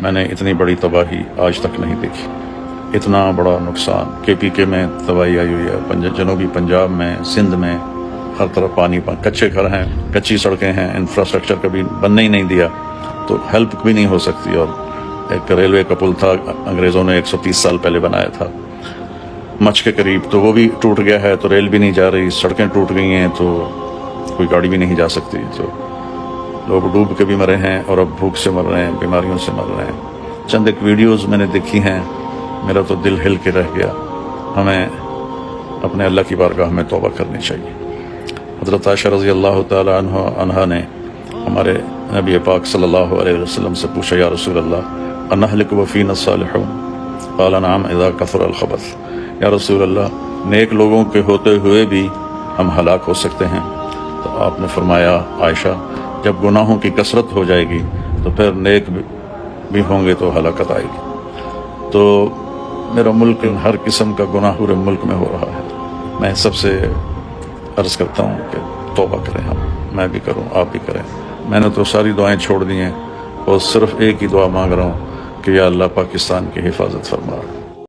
میں نے اتنی بڑی تباہی آج تک نہیں دیکھی، اتنا بڑا نقصان۔ KPK میں تباہی آئی ہوئی ہے، جنوبی پنجاب میں، سندھ میں، ہر طرف پانی، کچے گھر ہیں، کچی سڑکیں ہیں، انفراسٹرکچر کبھی بننے ہی نہیں دیا، تو ہیلپ بھی نہیں ہو سکتی۔ اور ایک ریلوے کا پل تھا، انگریزوں نے 130 سال پہلے بنایا تھا مچھ کے قریب، تو وہ بھی ٹوٹ گیا ہے، تو ریل بھی نہیں جا رہی، سڑکیں ٹوٹ گئی ہیں، تو کوئی گاڑی بھی نہیں جا سکتی، تو لوگ ڈوب کے بھی مرے ہیں اور اب بھوک سے مر رہے ہیں، بیماریوں سے مر رہے ہیں۔ چند ایک ویڈیوز میں نے دیکھی ہیں، میرا تو دل ہل کے رہ گیا۔ ہمیں اپنے اللہ کی بارگاہ میں توبہ کرنی چاہیے۔ حضرت عائشہ رضی اللہ تعالی عنہا نے ہمارے نبی پاک صلی اللہ علیہ وسلم سے پوچھا، یا رسول اللہ انہلک وفینا الصالحون؟ قال نعم اذا کثر الخبث۔ یا رسول اللہ، نیک لوگوں کے ہوتے ہوئے بھی ہم ہلاک ہو سکتے ہیں؟ تو آپ نے فرمایا، عائشہ جب گناہوں کی کثرت ہو جائے گی تو پھر نیک بھی ہوں گے تو ہلاکت آئے گی۔ تو میرا ملک ہر قسم کا گناہ پورے ملک میں ہو رہا ہے۔ میں سب سے عرض کرتا ہوں کہ توبہ کریں، میں بھی کروں، آپ بھی کریں۔ میں نے تو ساری دعائیں چھوڑ دی ہیں اور صرف ایک ہی دعا مانگ رہا ہوں کہ یا اللہ پاکستان کی حفاظت فرما۔